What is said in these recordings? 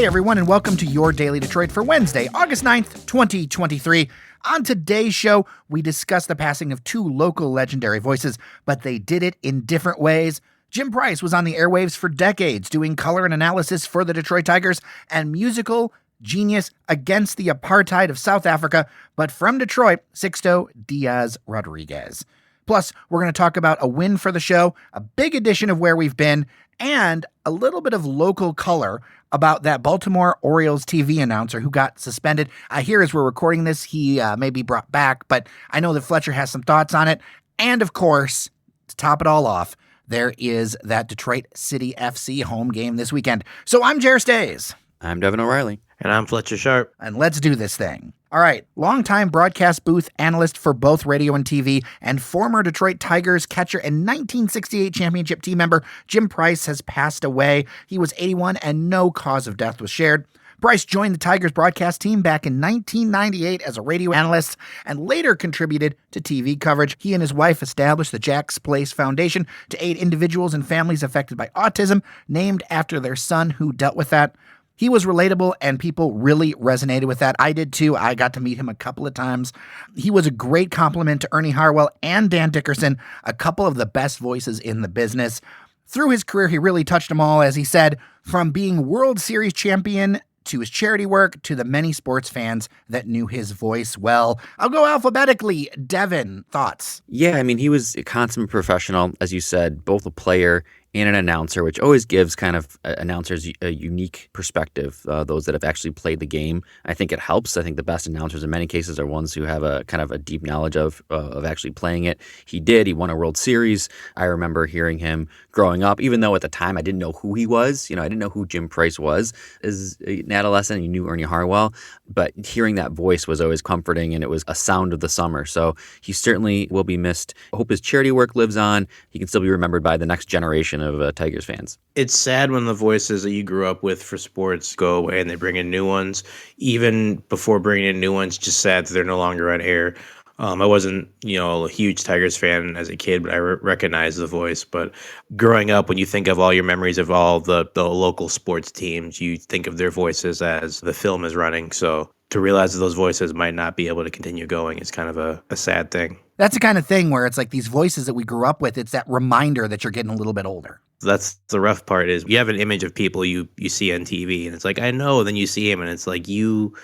Hey everyone, and welcome to your Daily Detroit for Wednesday, August 9th, 2023. On today's show, we discuss the passing of two local legendary voices, but they did it in different ways. Jim Price was on the airwaves for decades, doing color and analysis for the Detroit Tigers and musical genius against the apartheid of South Africa, but from Detroit, Sixto Diaz Rodriguez. Plus, we're going to talk about a win for the show, a big edition of Where We've Been, and a little bit of local color about that Baltimore Orioles TV announcer who got suspended. I hear as we're recording this, he may be brought back, but I know that Fletcher has some thoughts on it. And of course, to top it all off, there is that Detroit City FC home game this weekend. So I'm Jer Stays. I'm Devon O'Reilly. And I'm Fletcher Sharpe. And let's do this thing. All right, longtime broadcast booth analyst for both radio and TV and former Detroit Tigers catcher and 1968 championship team member Jim Price has passed away. He was 81 and no cause of death was shared. Price joined the Tigers broadcast team back in 1998 as a radio analyst and later contributed to TV coverage. He and his wife established the Jack's Place Foundation to aid individuals and families affected by autism, named after their son who dealt with that. He was relatable, and people really resonated with that. I did too. I got to meet him a couple of times. He was a great compliment to Ernie Harwell and Dan Dickerson, a couple of the best voices in the business. Through his career, he really touched them all, as he said, from being World Series champion to his charity work to the many sports fans that knew his voice well. I'll go alphabetically. Devon, thoughts? Yeah, I mean, he was a consummate professional, as you said, both a player and an announcer, which always gives kind of announcers a unique perspective, those that have actually played the game. I think it helps. I think the best announcers in many cases are ones who have a kind of a deep knowledge of actually playing it. He did. He won a World Series. I remember hearing him growing up, even though at the time I didn't know who he was. I didn't know who Jim Price was as an adolescent. You knew Ernie Harwell, but hearing that voice was always comforting, and it was a sound of the summer. So he certainly will be missed. I hope his charity work lives on. He can still be remembered by the next generation of Tigers fans. It's sad when the voices that you grew up with for sports go away and they bring in new ones. Even before bringing in new ones, just sad that they're no longer on air. I wasn't, a huge Tigers fan as a kid, but I recognize the voice. But growing up, when you think of all your memories of all the local sports teams, you think of their voices as the film is running. So to realize that those voices might not be able to continue going is kind of a sad thing. That's the kind of thing where it's like these voices that we grew up with, it's that reminder that you're getting a little bit older. That's the rough part, is you have an image of people you see on TV, and it's like, I know, then you see him, and it's like, you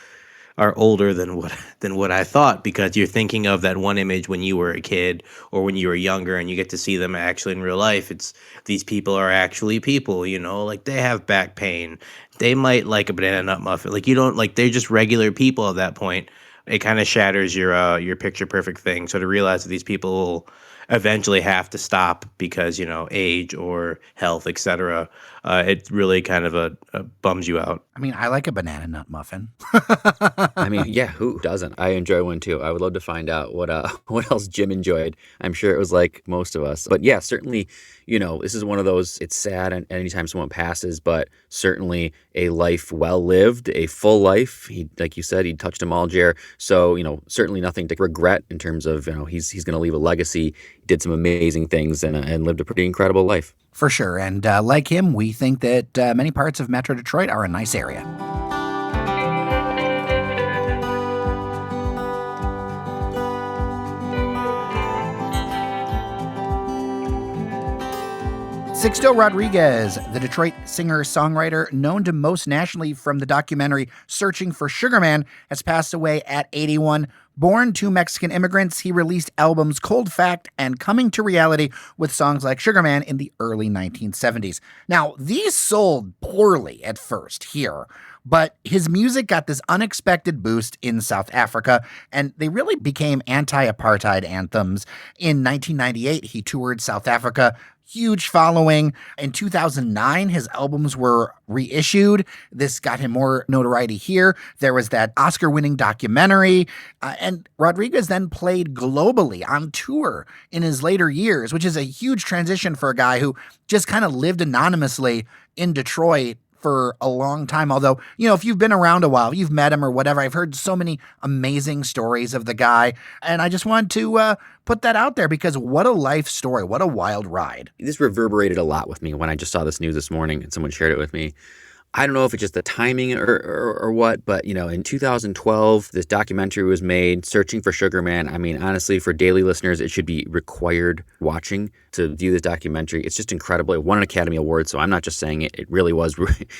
are older than what I thought, because you're thinking of that one image when you were a kid or when you were younger, and you get to see them actually in real life. It's these people are actually people, like they have back pain. They might like a banana nut muffin. Like, you don't, like, they're just regular people at that point. It kind of shatters your picture perfect thing. So to realize that these people will eventually have to stop because, age or health, etc., it really kind of bums you out. I mean, I like a banana nut muffin. I mean, yeah, who doesn't? I enjoy one too. I would love to find out what else Jim enjoyed. I'm sure it was like most of us. But yeah, certainly, this is one of those, it's sad and anytime someone passes, but certainly a life well lived, a full life. He, like you said, he touched them all, Jer. So, certainly nothing to regret in terms of, he's going to leave a legacy. He did some amazing things and lived a pretty incredible life. For sure. And like him, we think that many parts of Metro Detroit are a nice area. Sixto Rodriguez, the Detroit singer-songwriter known to most nationally from the documentary Searching for Sugarman, has passed away at 81. Born to Mexican immigrants, he released albums Cold Fact and Coming to Reality with songs like Sugarman in the early 1970s. Now, these sold poorly at first here, but his music got this unexpected boost in South Africa, and they really became anti-apartheid anthems. In 1998, he toured South Africa. Huge following. In 2009, his albums were reissued. This got him more notoriety here. There was that Oscar-winning documentary. And Rodriguez then played globally on tour in his later years, which is a huge transition for a guy who just kind of lived anonymously in Detroit for a long time. Although, if you've been around a while, you've met him or whatever, I've heard so many amazing stories of the guy. And I just wanted to put that out there because what a life story. What a wild ride. This reverberated a lot with me when I just saw this news this morning and someone shared it with me. I don't know if it's just the timing or what, but in 2012, this documentary was made, Searching for Sugarman. I mean, honestly, for daily listeners, it should be required watching to view this documentary. It's just incredible. It won an Academy Award, so I'm not just saying it. It really was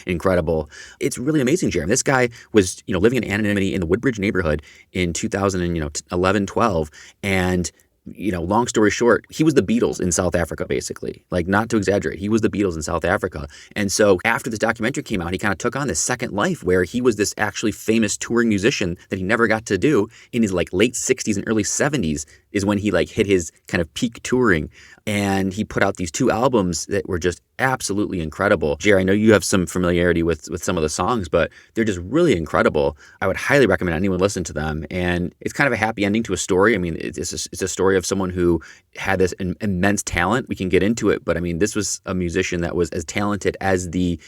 incredible. It's really amazing, Jeremy. This guy was, living in anonymity in the Woodbridge neighborhood in 2011, 12, and long story short, he was the Beatles in South Africa, basically. Like, not to exaggerate, he was the Beatles in South Africa. And so after this documentary came out, he kind of took on this second life where he was this actually famous touring musician that he never got to do. In his late 60s and early 70s is when he hit his kind of peak touring. And he put out these 2 albums that were just absolutely incredible. Jerry, I know you have some familiarity with some of the songs, but they're just really incredible. I would highly recommend anyone listen to them. And it's kind of a happy ending to a story. I mean, it's a story of someone who had this immense talent. We can get into it, but I mean, this was a musician that was as talented as the,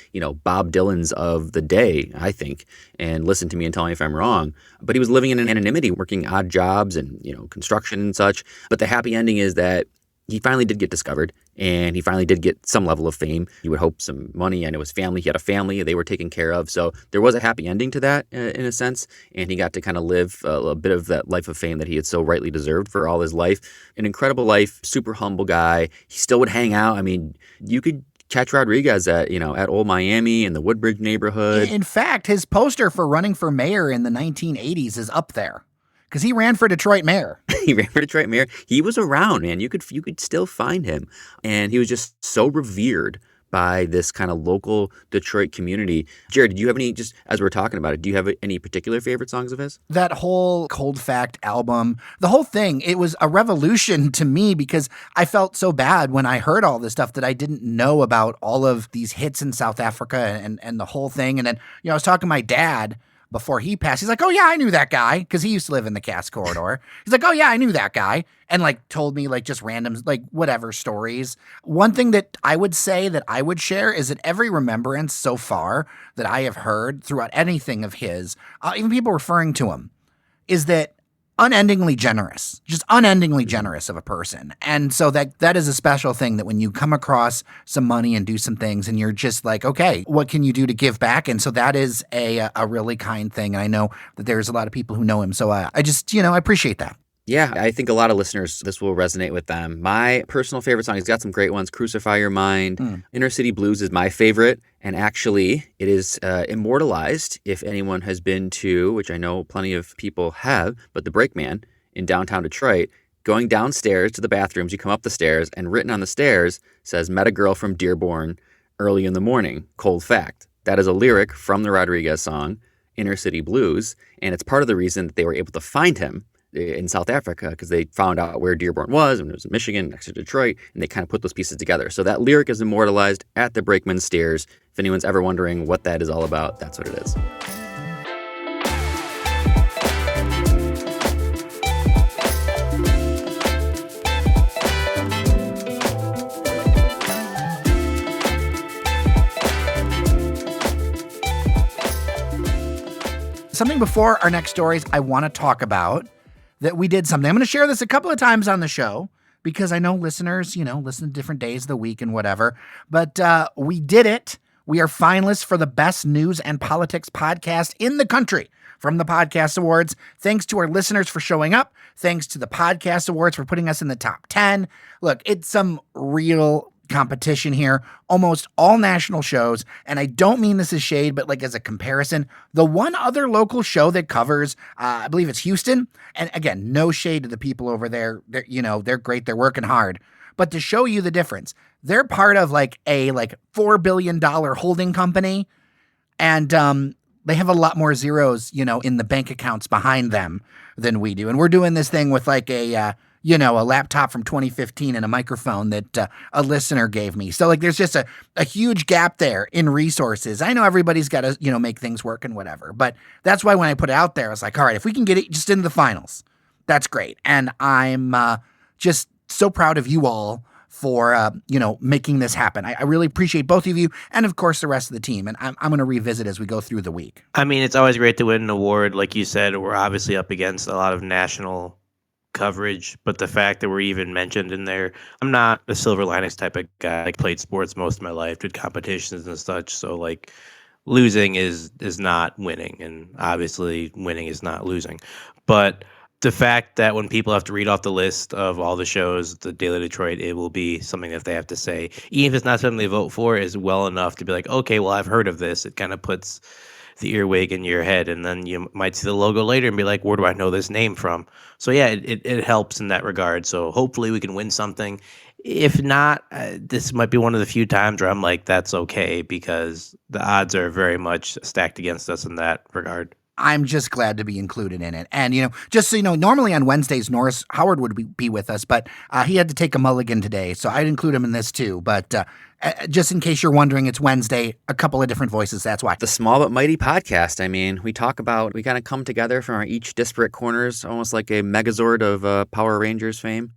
Bob Dylans of the day, I think. And listen to me and tell me if I'm wrong. But he was living in anonymity, working odd jobs and, construction and such. But the happy ending is that he finally did get discovered, and he finally did get some level of fame. You would hope some money, and it was family. He had a family they were taken care of. So there was a happy ending to that in a sense, and he got to kind of live a bit of that life of fame that he had so rightly deserved for all his life. An incredible life, super humble guy. He still would hang out. I mean, you could catch Rodriguez at Old Miami in the Woodbridge neighborhood. In fact, his poster for running for mayor in the 1980s is up there. Because he ran for Detroit mayor. He ran for Detroit mayor. He was around, man. You could still find him. And he was just so revered by this kind of local Detroit community. Jared, did you have any, just as we're talking about it, do you have any particular favorite songs of his? That whole Cold Fact album, the whole thing, it was a revolution to me because I felt so bad when I heard all this stuff that I didn't know about all of these hits in South Africa and the whole thing. And then, I was talking to my dad before he passed. He's like, oh yeah, I knew that guy. Cause he used to live in the Cass corridor. He's like, oh yeah, I knew that guy. And told me just random, whatever stories. One thing that I would say that I would share is that every remembrance so far that I have heard throughout anything of his, even people referring to him, is that unendingly generous, just unendingly generous of a person. And so that is a special thing, that when you come across some money and do some things and you're just like, okay, what can you do to give back? And so that is a really kind thing. And I know that there's a lot of people who know him. So I just, I appreciate that. Yeah, I think a lot of listeners, this will resonate with them. My personal favorite song, he's got some great ones. Crucify Your Mind. Inner City Blues is my favorite. And actually, it is immortalized, if anyone has been to, which I know plenty of people have, but the Brakeman in downtown Detroit, going downstairs to the bathrooms, you come up the stairs, and written on the stairs says, met a girl from Dearborn early in the morning, cold fact. That is a lyric from the Rodriguez song, Inner City Blues. And it's part of the reason that they were able to find him in South Africa, because they found out where Dearborn was, and it was in Michigan, next to Detroit, and they kind of put those pieces together. So that lyric is immortalized at the Brakeman Stairs. If anyone's ever wondering what that is all about, that's what it is. Something before our next stories I want to talk about, that we did something. I'm going to share this a couple of times on the show because I know listeners, listen to different days of the week and whatever, but we did it. We are finalists for the best news and politics podcast in the country from the Podcast Awards. Thanks to our listeners for showing up. Thanks to the Podcast Awards for putting us in the top 10. Look, it's some real competition here, almost all national shows. And I don't mean this as shade, but as a comparison, the one other local show that covers, I believe it's Houston. And again, no shade to the people over there. They're great. They're working hard. But to show you the difference, they're part of a $4 billion holding company. And they have a lot more zeros, in the bank accounts behind them than we do. And we're doing this thing with a laptop from 2015 and a microphone that a listener gave me. So there's just a huge gap there in resources. I know everybody's got to, make things work and whatever, but that's why when I put it out there, I was like, all right, if we can get it just into the finals, that's great. And I'm just so proud of you all for, making this happen. I really appreciate both of you and, of course, the rest of the team. And I'm going to revisit as we go through the week. I mean, it's always great to win an award. Like you said, we're obviously up against a lot of national coverage, but the fact that we're even mentioned in there, I'm not a silver linings type of guy. I played sports most of my life, did competitions and such. So losing is not winning, and obviously winning is not losing. But the fact that when people have to read off the list of all the shows, the Daily Detroit, it will be something that they have to say, even if it's not something they vote for, is well enough to be like, okay, well, I've heard of this. It kind of puts the earwig in your head, and then you might see the logo later and be like, where do I know this name from? So yeah, it helps in that regard. So hopefully we can win something. If not, this might be one of the few times where I'm like, that's okay, because the odds are very much stacked against us in that regard. I'm just glad to be included in it. And, just so you know, normally on Wednesdays, Norris Howard would be with us, but he had to take a mulligan today. So I'd include him in this too. But just in case you're wondering, it's Wednesday, a couple of different voices. That's why. The Small But Mighty podcast. I mean, we kind of come together from our each disparate corners, almost like a megazord of Power Rangers fame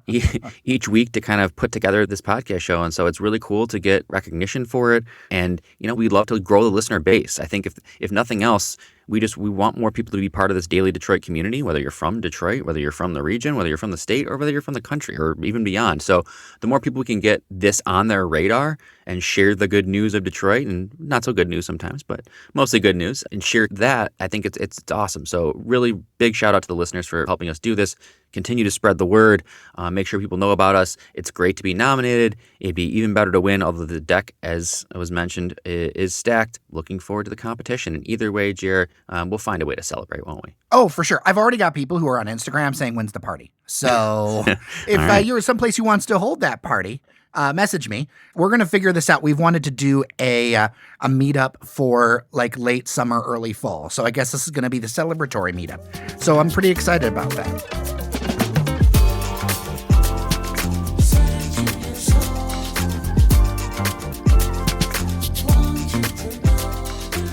each week to kind of put together this podcast show. And so it's really cool to get recognition for it. And, we'd love to grow the listener base. I think if nothing else, we want more people to be part of this Daily Detroit community, whether you're from Detroit, whether you're from the region, whether you're from the state, or whether you're from the country or even beyond. So the more people we can get this on their radar and share the good news of Detroit, and not so good news sometimes, but mostly good news, and share that, I think it's awesome. So really big shout out to the listeners for helping us do this. Continue to spread the word. Make sure people know about us. It's great to be nominated. It'd be even better to win, although the deck, as was mentioned, is stacked. Looking forward to the competition. And either way, Jer, we'll find a way to celebrate, won't we? Oh, for sure. I've already got people who are on Instagram saying, when's the party? So if right. You're someplace who wants to hold that party, message me. We're going to figure this out. We've wanted to do a meetup for like late summer, early fall. So I guess this is going to be the celebratory meetup. So I'm pretty excited about that.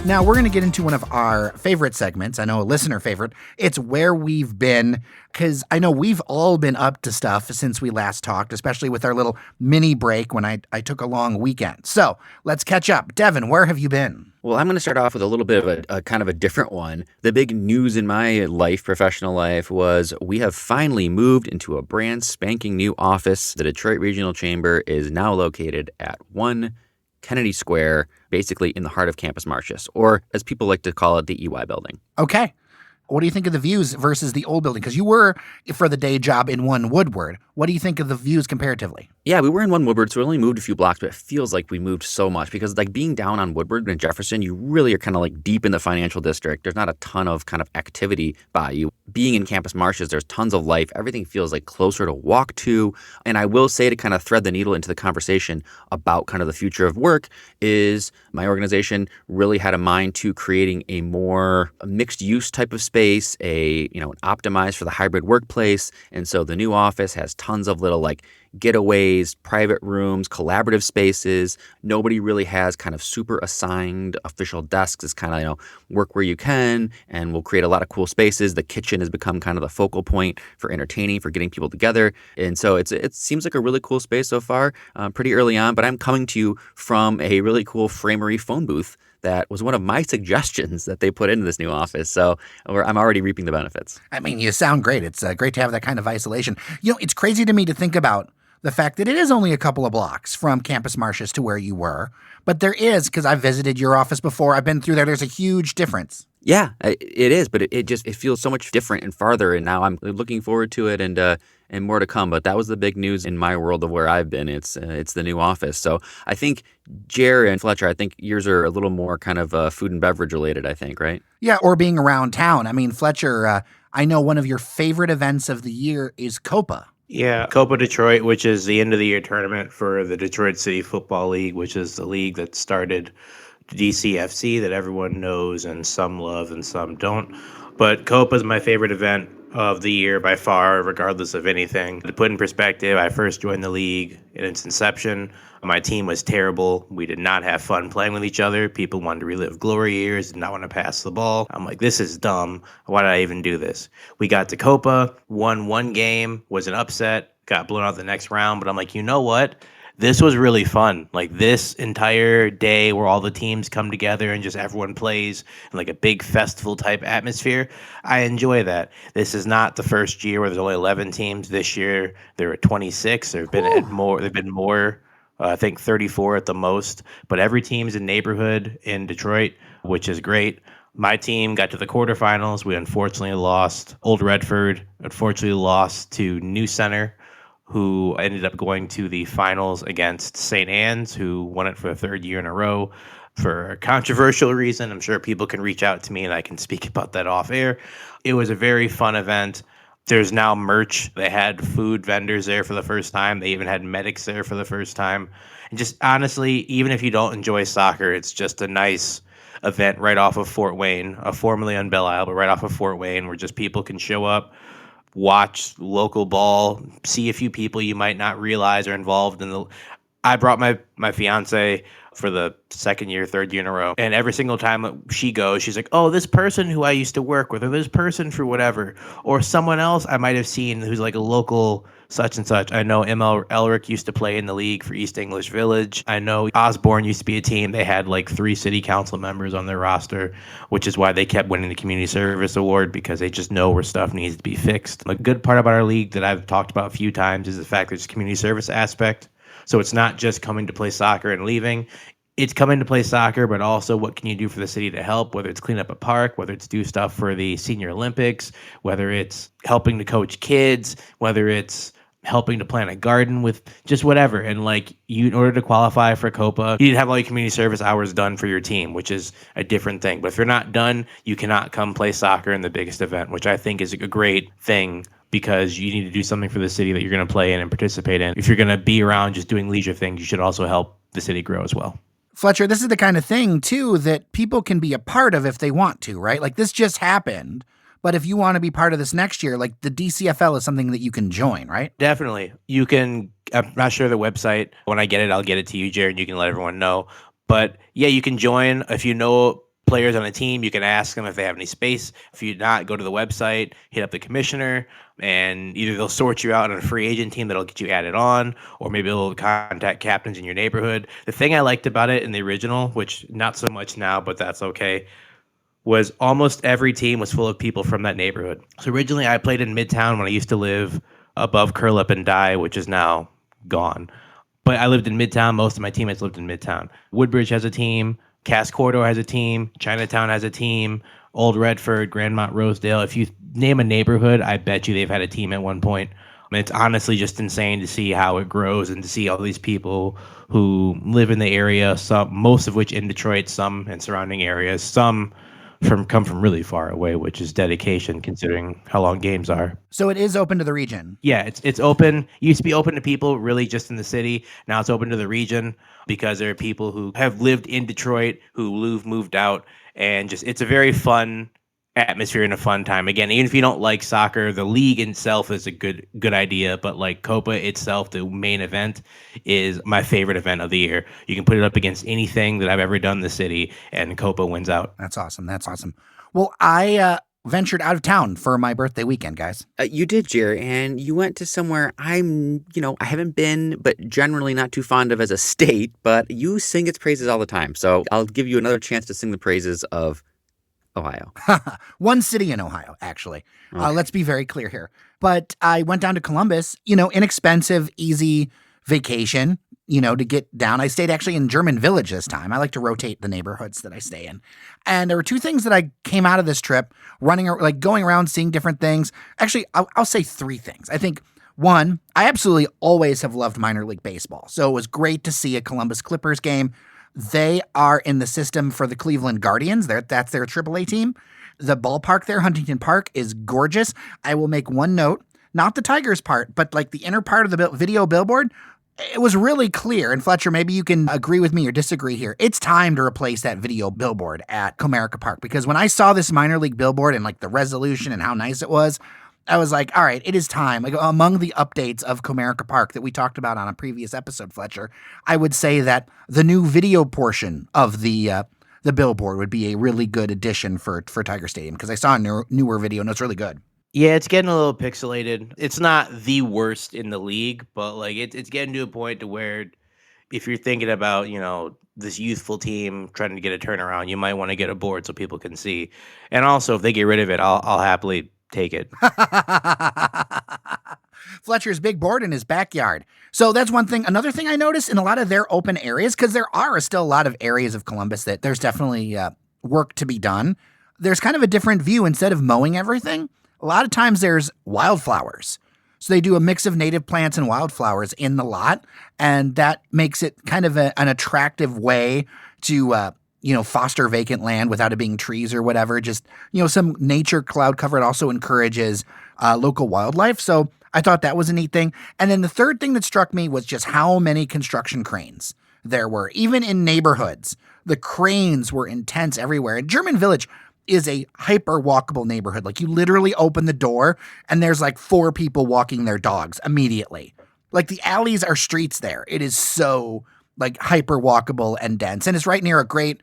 Now, we're going to get into one of our favorite segments. I know a listener favorite. It's Where We've Been, because I know we've all been up to stuff since we last talked, especially with our little mini break when I took a long weekend. So let's catch up. Devon, where have you been? Well, I'm going to start off with a little bit of a kind of a different one. The big news in my professional life, was we have finally moved into a brand spanking new office. The Detroit Regional Chamber is now located at 1 Kennedy Square, basically in the heart of Campus Martius, or as people like to call it, the EY building. Okay. What do you think of the views versus the old building? Because you were, for the day job, in 1 Woodward. What do you think of the views comparatively? Yeah, we were in 1 Woodward, so we only moved a few blocks, but it feels like we moved so much because like being down on Woodward and Jefferson, you really are kind of like deep in the financial district. There's not a ton of kind of activity by you. Being in Campus Martius, there's tons of life. Everything feels like closer to walk to. And I will say, to kind of thread the needle into the conversation about kind of the future of work, is my organization really had a mind to creating a more mixed use type of space, an optimized for the hybrid workplace. And so the new office has tons of little like getaways, private rooms, collaborative spaces. Nobody really has kind of super assigned official desks. It's kind of, work where you can, and we'll create a lot of cool spaces. The kitchen has become kind of the focal point for entertaining, for getting people together. And so it seems like a really cool space so far, pretty early on, but I'm coming to you from a really cool Framery phone booth that was one of my suggestions that they put into this new office. So I'm already reaping the benefits. I mean, you sound great. It's great to have that kind of isolation. It's crazy to me to think about the fact that it is only a couple of blocks from Campus Martius to where you were. But there is, because I've visited your office before, I've been through there, there's a huge difference. Yeah, it is, but it feels so much different and farther, and now I'm looking forward to it and more to come. But that was the big news in my world of where I've been. It's the new office. So I think Jer and Fletcher, I think yours are a little more kind of food and beverage related, I think, right? Yeah, or being around town. I mean, Fletcher, I know one of your favorite events of the year is COPA. Yeah, COPA Detroit, which is the end of the year tournament for the Detroit City Football League, which is the league that started DCFC that everyone knows and some love and some don't. But COPA is my favorite event of the year by far, regardless of anything. To put in perspective, I first joined the league in its inception. My team was terrible. We did not have fun playing with each other. People wanted to relive glory years, did not want to pass the ball. I'm like, this is dumb. Why did I even do this? We got to COPA, won 1 game, was an upset, got blown out the next round. But I'm like, you know what? This was really fun. Like this entire day where all the teams come together and just everyone plays in like a big festival type atmosphere. I enjoy that. This is not the first year where there's only 11 teams. This year there are 26. There've been more I think 34 at the most. But every team's a neighborhood in Detroit, which is great. My team got to the quarterfinals. We unfortunately lost. Old Redford unfortunately lost to New Center, who ended up going to the finals against St. Anne's, who won it for the third year in a row. For a controversial reason, I'm sure people can reach out to me and I can speak about that off air. It was a very fun event. There's now merch. They had food vendors there for the first time. They even had medics there for the first time. And just honestly, even if you don't enjoy soccer, it's just a nice event right off of Fort Wayne, formerly on Belle Isle, but right off of Fort Wayne, where just people can show up, watch local ball, see a few people you might not realize are involved in the. I brought my fiance for the third year in a row, and every single time she goes, she's like, "Oh, this person who I used to work with, or this person for whatever, or someone else I might have seen who's like a local such and such." I know M.L. Elric used to play in the league for East English Village. I know Osborne used to be a team. They had like 3 city council members on their roster, which is why they kept winning the community service award, because they just know where stuff needs to be fixed. A good part about our league that I've talked about a few times is the fact there's a community service aspect. So it's not just coming to play soccer and leaving. It's coming to play soccer, but also what can you do for the city to help, whether it's clean up a park, whether it's do stuff for the Senior Olympics, whether it's helping to coach kids, whether it's helping to plant a garden, with just whatever. And like, you, in order to qualify for COPA, you need to have all your community service hours done for your team, which is a different thing. But if you're not done, you cannot come play soccer in the biggest event, which I think is a great thing, because you need to do something for the city that you're going to play in and participate in. If you're going to be around just doing leisure things, you should also help the city grow as well. Fletcher, this is the kind of thing, too, that people can be a part of if they want to, right? Like, this just happened, but if you want to be part of this next year, like, the DCFL is something that you can join, right? Definitely. You can, I'm not sure the website. When I get it, I'll get it to you, Jared, and you can let everyone know. But yeah, you can join. If you know players on a team, you can ask them if they have any space. If you not, go to the website, hit up the commissioner, and either they'll sort you out on a free agent team that'll get you added on, or maybe they'll contact captains in your neighborhood. The thing I liked about it in the original, which not so much now, but that's okay, was almost every team was full of people from that neighborhood. So originally I played in Midtown when I used to live above Curl Up and Die, which is now gone. But I lived in Midtown. Most of my teammates lived in Midtown. Woodbridge has a team. Cass Corridor has a team. Chinatown has a team. Old Redford, Grandmont, Rosedale. If you name a neighborhood, I bet you they've had a team at one point. I mean, it's honestly just insane to see how it grows and to see all these people who live in the area, some, most of which in Detroit, some in surrounding areas, some come from really far away, which is dedication considering how long games are. So it is open to the region. Yeah, it's open. It used to be open to people really just in the city. Now it's open to the region because there are people who have lived in Detroit who moved out, and just it's a very fun atmosphere and a fun time. Again, even if you don't like soccer, the league itself is a good idea, but like COPA itself, the main event, is my favorite event of the year. You can put it up against anything that I've ever done in the city, and COPA wins out. That's awesome. That's awesome. Well, I ventured out of town for my birthday weekend, guys. You did, Jerry, and you went to somewhere I haven't been, but generally not too fond of as a state, but you sing its praises all the time. So I'll give you another chance to sing the praises of Ohio. One city in Ohio, actually. Okay. Let's be very clear here. But I went down to Columbus, inexpensive, easy vacation, to get down. I stayed actually in German Village this time. I like to rotate the neighborhoods that I stay in. And there were 2 things that I came out of this trip going around, seeing different things. Actually, I'll say 3 things. I think, 1, I absolutely always have loved minor league baseball. So it was great to see a Columbus Clippers game. They are in the system for the Cleveland Guardians. That's their AAA team. The ballpark there, Huntington Park, is gorgeous. I will make one note, not the Tigers part, but like the inner part of the video billboard. It was really clear. And Fletcher, maybe you can agree with me or disagree here. It's time to replace that video billboard at Comerica Park, because when I saw this minor league billboard and like the resolution and how nice it was, I was like, all right, it is time. Like, among the updates of Comerica Park that we talked about on a previous episode, Fletcher, I would say that the new video portion of the billboard would be a really good addition for Tiger Stadium, because I saw a newer video and it's really good. Yeah, it's getting a little pixelated. It's not the worst in the league, but like it's getting to a point to where if you're thinking about, this youthful team trying to get a turnaround, you might want to get a board so people can see. And also, if they get rid of it, I'll happily take it. Fletcher's big board in his backyard. So that's one thing. Another thing I noticed in a lot of their open areas, because there are still a lot of areas of Columbus that there's definitely work to be done. There's kind of a different view. Instead of mowing everything, a lot of times there's wildflowers. So they do a mix of native plants and wildflowers in the lot, and that makes it kind of an attractive way to foster vacant land without it being trees or whatever. Just, some nature cloud cover. It also encourages local wildlife. So I thought that was a neat thing. And then the third thing that struck me was just how many construction cranes there were. Even in neighborhoods, the cranes were intense everywhere. And German Village is a hyper walkable neighborhood. Like, you literally open the door and there's like 4 people walking their dogs immediately. Like, the alleys are streets there. It is so like hyper walkable and dense. And it's right near a great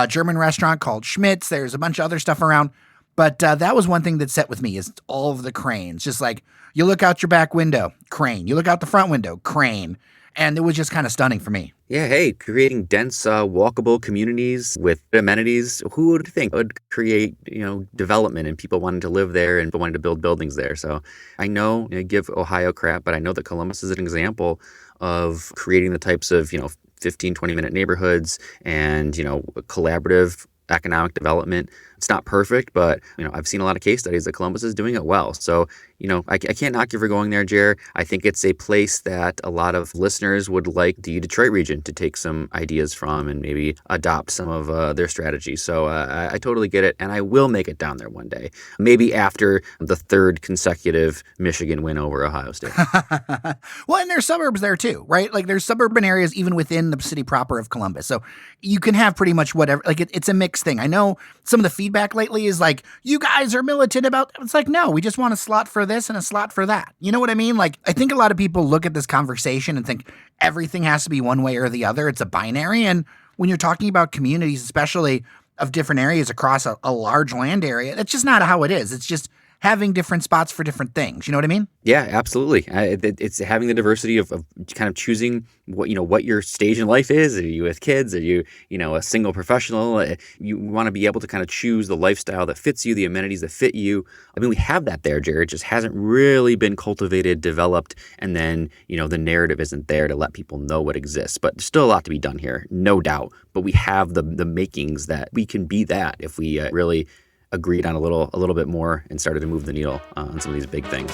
German restaurant called Schmidt's. There's a bunch of other stuff around. But that was one thing that set with me, is all of the cranes. Just like, you look out your back window, crane. You look out the front window, crane. And it was just kind of stunning for me. Yeah, hey, creating dense, walkable communities with amenities. Who would think would create, development and people wanting to live there and wanting to build buildings there? So I know, give Ohio crap, but I know that Columbus is an example of creating the types of, 15, 20-minute neighborhoods and, collaborative economic development. It's not perfect, but, I've seen a lot of case studies that Columbus is doing it well. So, I can't knock you for going there, Jer. I think it's a place that a lot of listeners would like the Detroit region to take some ideas from and maybe adopt some of their strategies. So I totally get it, and I will make it down there one day, maybe after the 3rd consecutive Michigan win over Ohio State. Well, and there's suburbs there too, right? Like, there's suburban areas even within the city proper of Columbus. So you can have pretty much whatever. Like, it's a mixed thing. I know some of the feedback lately is like, you guys are militant about, it's like, no, we just want a slot for this and a slot for that. You know what I mean? Like, I think a lot of people look at this conversation and think everything has to be one way or the other. It's a binary. And when you're talking about communities, especially of different areas across a large land area, that's just not how it is. It's just having different spots for different things. You know what I mean? Yeah, absolutely. It's having the diversity of kind of choosing what your stage in life is. Are you with kids? Are you, a single professional? You want to be able to kind of choose the lifestyle that fits you, the amenities that fit you. I mean, we have that there, Jared. It just hasn't really been cultivated, developed, and then, the narrative isn't there to let people know what exists. But there's still a lot to be done here, no doubt. But we have the makings that we can be that if we really agreed on a little bit more and started to move the needle on some of these big things.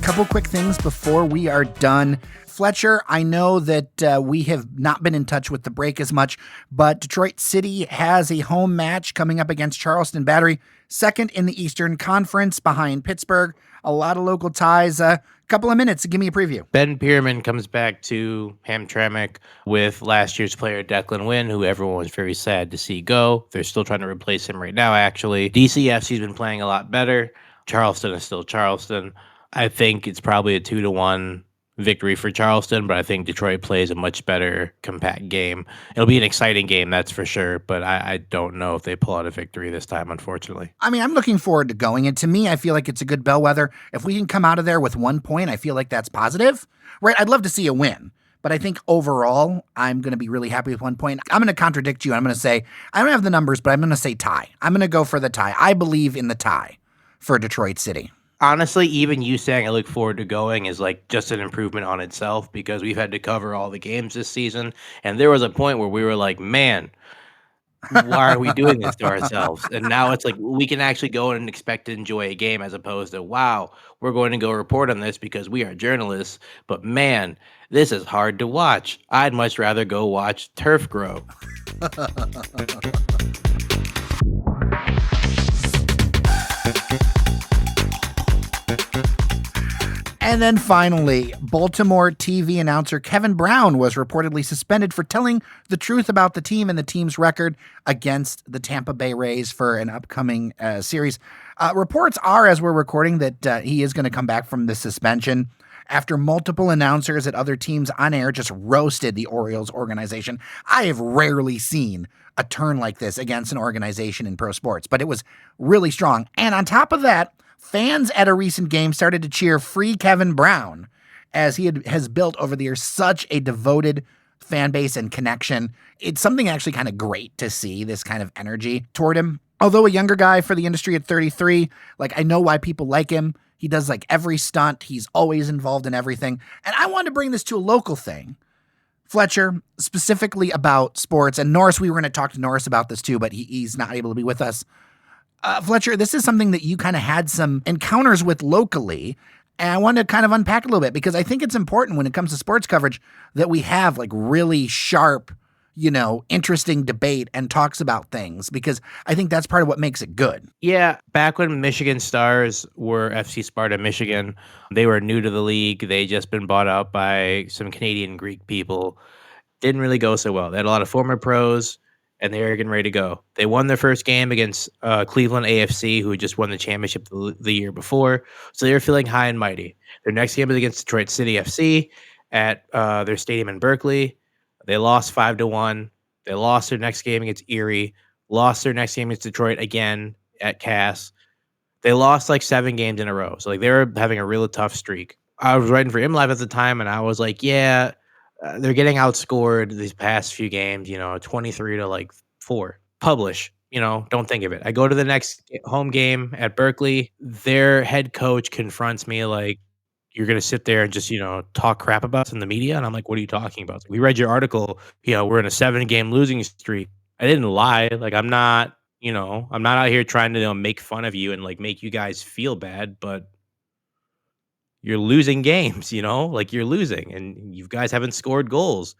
Couple quick things before we are done. Fletcher, I know that we have not been in touch with the break as much, but Detroit City has a home match coming up against Charleston Battery, 2nd in the Eastern Conference behind Pittsburgh. A lot of local ties. Couple of minutes to give me a preview. Ben Pierman comes back to Hamtramck with last year's player Declan Wynn, who everyone was very sad to see go. They're still trying to replace him right now, actually. DCFC's been playing a lot better. Charleston is still Charleston. I think it's probably a 2-1 victory for Charleston, but I think Detroit plays a much better compact game. It'll be an exciting game, that's for sure, but I don't know if they pull out a victory this time, unfortunately. I mean, I'm looking forward to going, and to me, I feel like it's a good bellwether. If we can come out of there with 1 point, I feel like that's positive, right? I'd love to see a win, but I think overall, I'm going to be really happy with 1 point. I'm going to contradict you. I'm going to say, I don't have the numbers, but I'm going to say tie. I'm going to go for the tie. I believe in the tie for Detroit City. Honestly, even you saying I look forward to going is like just an improvement on itself, because we've had to cover all the games this season. And there was a point where we were like, man, why are we doing this to ourselves? And now it's like we can actually go and expect to enjoy a game, as opposed to, wow, we're going to go report on this because we are journalists. But man, this is hard to watch. I'd much rather go watch turf grow. And then finally, Baltimore TV announcer Kevin Brown was reportedly suspended for telling the truth about the team and the team's record against the Tampa Bay Rays for an upcoming series. Reports are, as we're recording, that he is going to come back from the suspension after multiple announcers at other teams on air just roasted the Orioles organization. I have rarely seen a turn like this against an organization in pro sports, but it was really strong. And on top of that, fans at a recent game started to cheer "Free Kevin Brown," as he has built over the years such a devoted fan base and connection. It's something actually kind of great to see, this kind of energy toward him. Although a younger guy for the industry at 33, like, I know why people like him. He does like every stunt. He's always involved in everything. And I wanted to bring this to a local thing. Fletcher, specifically about sports, and Norris, we were going to talk to Norris about this too, but he's not able to be with us. Fletcher, this is something that you kind of had some encounters with locally, and I want to kind of unpack a little bit, because I think it's important when it comes to sports coverage that we have like really sharp, interesting debate and talks about things, because I think that's part of what makes it good. Yeah, back when Michigan Stars were FC Sparta Michigan, they were new to the league. They just been bought out by some Canadian Greek people. Didn't really go so well. They had a lot of former pros, and they were getting ready to go. They won their first game against Cleveland AFC, who had just won the championship the year before. So they were feeling high and mighty. Their next game was against Detroit City FC at their stadium in Berkeley. They lost 5-1. They lost their next game against Erie. Lost their next game against Detroit again at Cass. They lost like 7 games in a row. So like they were having a really tough streak. I was writing for MLive at the time, and I was like, yeah, they're getting outscored these past few games, 23-4. Publish, don't think of it. I go to the next home game at Berkeley. Their head coach confronts me like, you're going to sit there and just, talk crap about us in the media? And I'm like, what are you talking about? We read your article. We're in a 7-game losing streak. I didn't lie. Like, I'm not out here trying to make fun of you and like make you guys feel bad, but you're losing games, like you're losing and you guys haven't scored goals.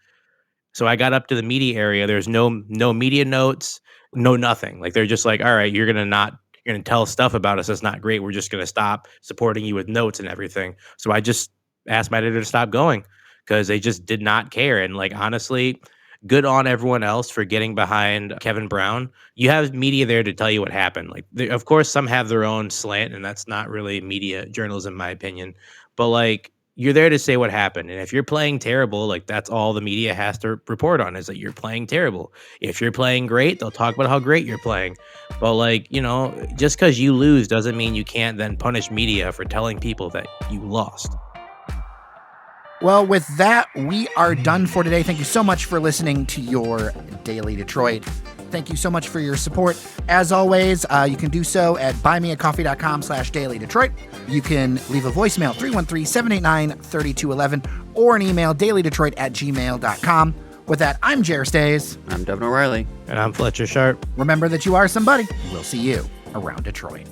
So I got up to the media area. There's no media notes, no nothing. Like they're just like, all right, you're going to tell stuff about us that's not great. We're just going to stop supporting you with notes and everything. So I just asked my editor to stop going because they just did not care. And like, honestly, good on everyone else for getting behind Kevin Brown. You have media there to tell you what happened. Like, of course, some have their own slant, and that's not really media journalism, in my opinion. But like, you're there to say what happened. And if you're playing terrible, like that's all the media has to report on is that you're playing terrible. If you're playing great, they'll talk about how great you're playing. But like, just because you lose doesn't mean you can't then punish media for telling people that you lost. Well, with that, we are done for today. Thank you so much for listening to your Daily Detroit. Thank you so much for your support. As always, you can do so at buymeacoffee.com/dailydetroit. You can leave a voicemail, 313-789-3211, or an email, dailydetroit@gmail.com. With that, I'm Jer Stays. I'm Devon O'Reilly. And I'm Fletcher Sharpe. Remember that you are somebody. We'll see you around Detroit.